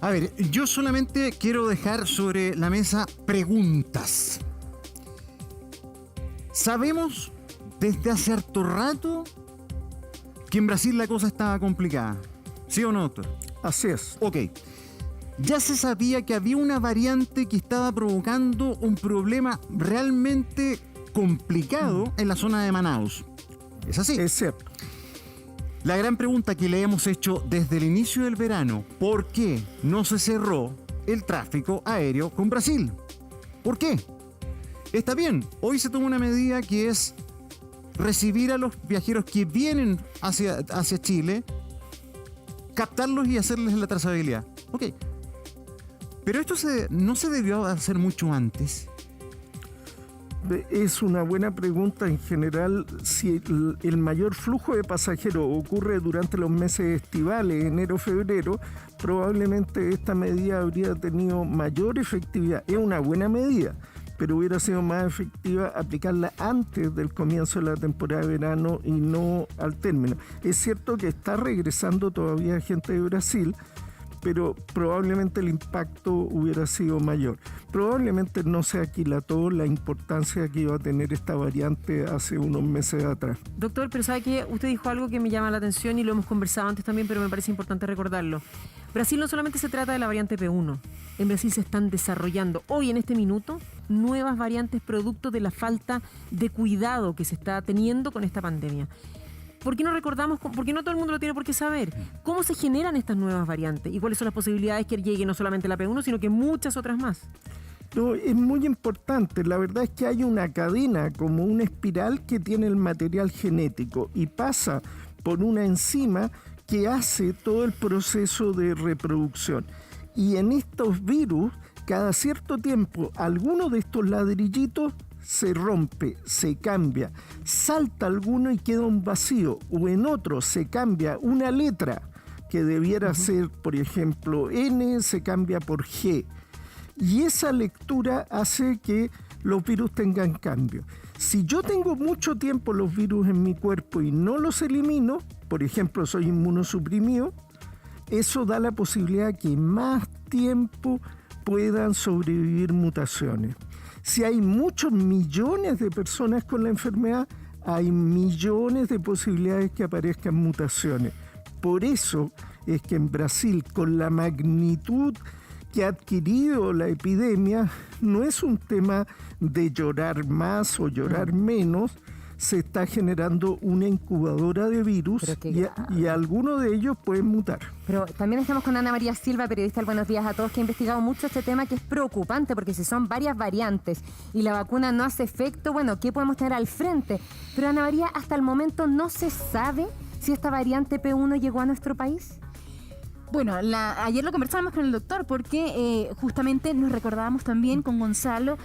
A ver, yo solamente quiero dejar sobre la mesa preguntas. Sabemos desde hace harto rato que en Brasil la cosa estaba complicada. ¿Sí o no, doctor? Así es. Ok. Ya se sabía que había una variante que estaba provocando un problema realmente complicado en la zona de Manaus. ¿Es así? Es cierto. La gran pregunta que le hemos hecho desde el inicio del verano, ¿por qué no se cerró el tráfico aéreo con Brasil? ¿Por qué? Está bien, hoy se toma una medida que es recibir a los viajeros que vienen hacia Chile, captarlos y hacerles la trazabilidad. Ok. Pero esto no se debió hacer mucho antes. Es una buena pregunta. En general, si el mayor flujo de pasajeros ocurre durante los meses estivales, enero-febrero, probablemente esta medida habría tenido mayor efectividad. Es una buena medida, pero hubiera sido más efectiva aplicarla antes del comienzo de la temporada de verano y no al término. Es cierto que está regresando todavía gente de Brasil, pero probablemente el impacto hubiera sido mayor. Probablemente no se aquilató la importancia que iba a tener esta variante hace unos meses atrás. Doctor, pero ¿sabe qué? Usted dijo algo que me llama la atención y lo hemos conversado antes también, pero me parece importante recordarlo. Brasil no solamente se trata de la variante P1. En Brasil se están desarrollando hoy, en este minuto, nuevas variantes producto de la falta de cuidado que se está teniendo con esta pandemia. ¿Por qué no recordamos? Porque no todo el mundo lo tiene por qué saber. ¿Cómo se generan estas nuevas variantes? ¿Y cuáles son las posibilidades que llegue no solamente la P1, sino que muchas otras más? No, es muy importante. La verdad es que hay una cadena, como una espiral que tiene el material genético y pasa por una enzima que hace todo el proceso de reproducción. Y en estos virus, cada cierto tiempo, alguno de estos ladrillitos se rompe, se cambia, salta alguno y queda un vacío, o en otro se cambia una letra que debiera ser, por ejemplo, N, se cambia por G. Y esa lectura hace que los virus tengan cambio. Si yo tengo mucho tiempo los virus en mi cuerpo y no los elimino, por ejemplo, soy inmunosuprimido, eso da la posibilidad que más tiempo puedan sobrevivir mutaciones. Si hay muchos millones de personas con la enfermedad, hay millones de posibilidades que aparezcan mutaciones. Por eso es que en Brasil, con la magnitud que ha adquirido la epidemia, no es un tema de llorar más o llorar menos. Se está generando una incubadora de virus y algunos de ellos pueden mutar. Pero también estamos con Ana María Silva, periodista del Buenos Días a Todos, que ha investigado mucho este tema, que es preocupante porque si son varias variantes y la vacuna no hace efecto, bueno, ¿qué podemos tener al frente? Pero Ana María, hasta el momento no se sabe si esta variante P1 llegó a nuestro país. Bueno, ayer lo conversábamos con el doctor porque justamente nos recordábamos también con Gonzalo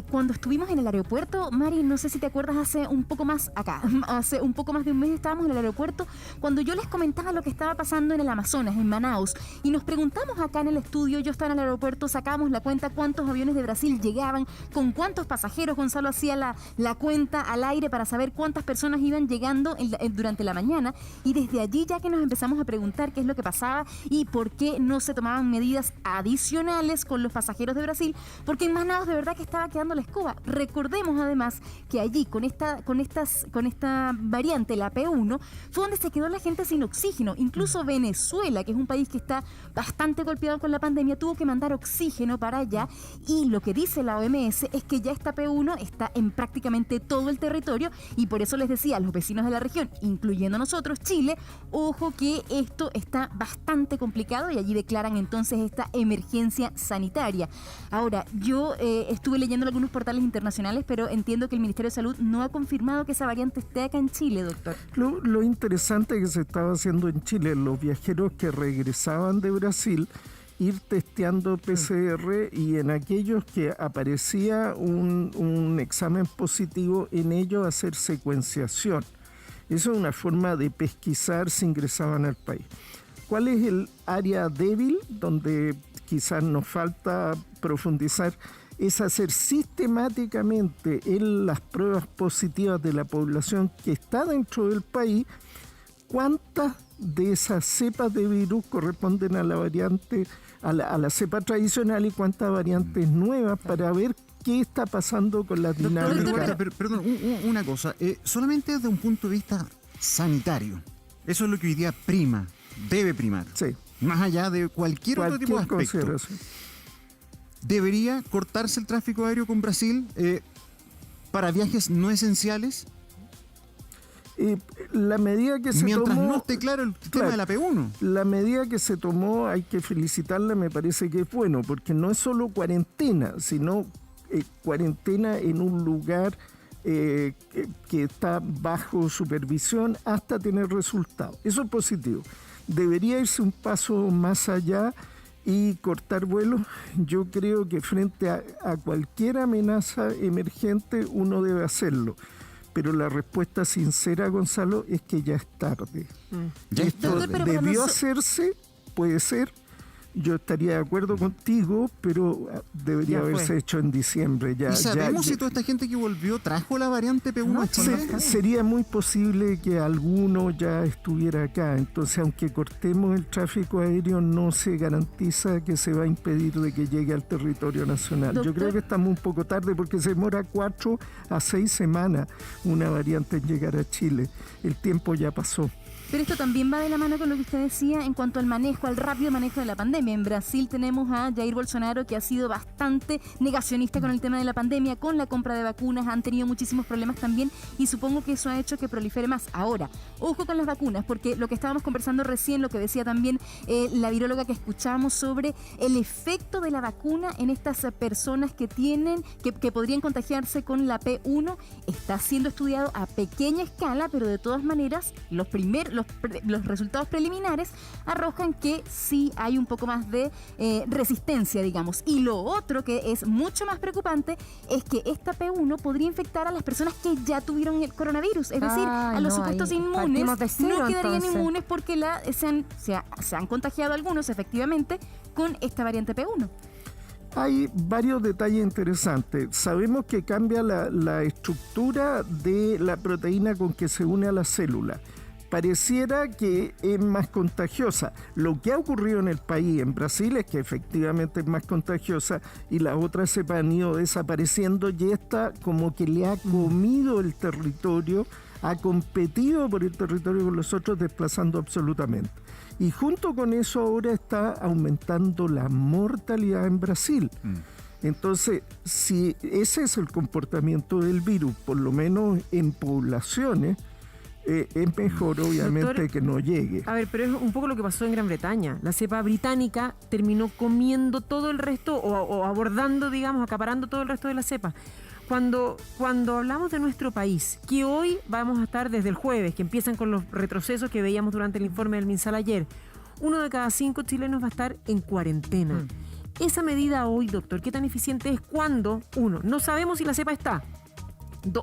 cuando estuvimos en el aeropuerto. Mari, no sé si te acuerdas, hace un poco más de un mes estábamos en el aeropuerto cuando yo les comentaba lo que estaba pasando en el Amazonas, en Manaus, y nos preguntamos acá en el estudio, yo estaba en el aeropuerto, sacábamos la cuenta cuántos aviones de Brasil llegaban, con cuántos pasajeros. Gonzalo hacía la cuenta al aire para saber cuántas personas iban llegando durante la mañana, y desde allí ya que nos empezamos a preguntar qué es lo que pasaba y por qué no se tomaban medidas adicionales con los pasajeros de Brasil, porque en Manaus de verdad que estaba quedando la escoba. Recordemos además que allí con esta variante, la P1, fue donde se quedó la gente sin oxígeno. Incluso Venezuela, que es un país que está bastante golpeado con la pandemia, tuvo que mandar oxígeno para allá, y lo que dice la OMS es que ya esta P1 está en prácticamente todo el territorio, y por eso les decía a los vecinos de la región, incluyendo nosotros, Chile, ojo que esto está bastante complicado, y allí declaran entonces esta emergencia sanitaria. Ahora, yo estuve leyendo algunos portales internacionales, pero entiendo que el Ministerio de Salud no ha confirmado que esa variante esté acá en Chile, doctor. Lo interesante que se estaba haciendo en Chile, los viajeros que regresaban de Brasil, ir testeando PCR, y en aquellos que aparecía un examen positivo, en ellos hacer secuenciación. Eso es una forma de pesquisar si ingresaban al país. ¿Cuál es el área débil donde quizás nos falta profundizar? Es hacer sistemáticamente en las pruebas positivas de la población que está dentro del país cuántas de esas cepas de virus corresponden a la variante, a la cepa tradicional y cuántas variantes nuevas para ver qué está pasando con la dinámica. Perdón, una cosa. Solamente desde un punto de vista sanitario. Eso es lo que hoy día prima, debe primar. Sí. Más allá de cualquier otro tipo de aspecto. consideración. ¿Debería cortarse el tráfico aéreo con Brasil para viajes no esenciales? La medida que se Mientras tomó, no esté claro el tema de la P1. La medida que se tomó, hay que felicitarla, me parece que es bueno, porque no es solo cuarentena, sino cuarentena en un lugar que está bajo supervisión hasta tener resultados. Eso es positivo. Debería irse un paso más allá y cortar vuelos. Yo creo que frente a cualquier amenaza emergente uno debe hacerlo. Pero la respuesta sincera, Gonzalo, es que ya es tarde. Ya es Esto tarde. debió hacerse, puede ser. Yo estaría de acuerdo contigo, pero debería Ya fue. haberse hecho en diciembre. ¿Y sabemos si toda esta gente que volvió trajo la variante P1 a Chile? Sería muy posible que alguno ya estuviera acá. Entonces, aunque cortemos el tráfico aéreo, no se garantiza que se va a impedir de que llegue al territorio nacional. Doctor. Yo creo que estamos un poco tarde porque se demora 4 a 6 semanas una variante en llegar a Chile. El tiempo ya pasó. Pero esto también va de la mano con lo que usted decía en cuanto al manejo, al rápido manejo de la pandemia. En Brasil tenemos a Jair Bolsonaro, que ha sido bastante negacionista con el tema de la pandemia, con la compra de vacunas, han tenido muchísimos problemas también y supongo que eso ha hecho que prolifere más. Ahora, ojo con las vacunas, porque lo que estábamos conversando recién, lo que decía también la viróloga que escuchamos sobre el efecto de la vacuna en estas personas que tienen, que podrían contagiarse con la P1, está siendo estudiado a pequeña escala, pero de todas maneras, los resultados preliminares arrojan que sí hay un poco más de resistencia, digamos. Y lo otro que es mucho más preocupante es que esta P1 podría infectar a las personas que ya tuvieron el coronavirus. Es decir, a los supuestos inmunes partimos de cero, no quedarían entonces. inmunes porque se han contagiado algunos efectivamente con esta variante P1. Hay varios detalles interesantes. Sabemos que cambia la estructura de la proteína con que se une a la célula. Pareciera que es más contagiosa. Lo que ha ocurrido en el país, en Brasil, es que efectivamente es más contagiosa y las otras cepas han ido desapareciendo y esta como que le ha comido el territorio, ha competido por el territorio con los otros, desplazando absolutamente. Y junto con eso ahora está aumentando la mortalidad en Brasil. Entonces, si ese es el comportamiento del virus, por lo menos en poblaciones, es mejor obviamente Doctor, que no llegue. A ver, pero es un poco lo que pasó en Gran Bretaña. La cepa británica terminó comiendo todo el resto o abordando, digamos, acaparando todo el resto de la cepa. Cuando hablamos de nuestro país, que hoy vamos a estar desde el jueves, que empiezan con los retrocesos que veíamos durante el informe del MinSal ayer, 1 de cada 5 chilenos va a estar en cuarentena. Esa medida hoy, doctor, ¿qué tan eficiente es cuando, uno, no sabemos si la cepa está?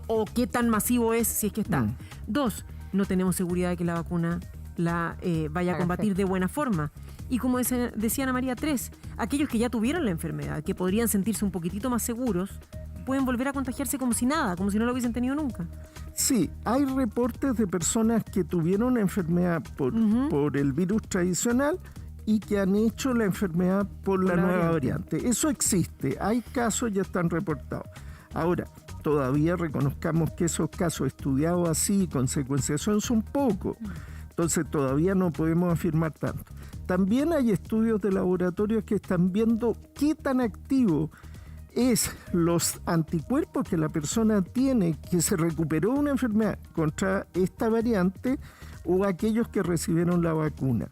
O qué tan masivo es si es que está. 2, no tenemos seguridad de que la vacuna la vaya a combatir de buena forma. Y como decía Ana María, 3, aquellos que ya tuvieron la enfermedad, que podrían sentirse un poquitito más seguros, pueden volver a contagiarse como si nada, como si no lo hubiesen tenido nunca. Sí, hay reportes de personas que tuvieron la enfermedad por el virus tradicional y que han hecho la enfermedad por la nueva variante. Eso existe, hay casos, ya están reportados. Ahora, todavía reconozcamos que esos casos estudiados así con secuenciación son pocos, entonces todavía no podemos afirmar tanto. También hay estudios de laboratorios que están viendo qué tan activo es los anticuerpos que la persona tiene, que se recuperó una enfermedad contra esta variante, o aquellos que recibieron la vacuna.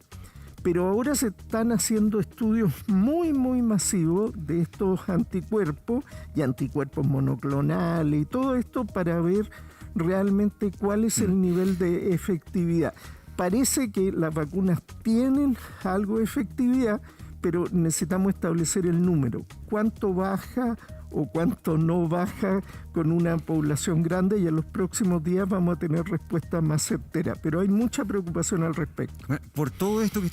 Pero ahora se están haciendo estudios muy masivos de estos anticuerpos y anticuerpos monoclonales y todo esto para ver realmente cuál es el nivel de efectividad. Parece que las vacunas tienen algo de efectividad, pero necesitamos establecer el número. ¿Cuánto baja o cuánto no baja con una población grande? Y en los próximos días vamos a tener respuestas más certeras. Pero hay mucha preocupación al respecto. Por todo esto que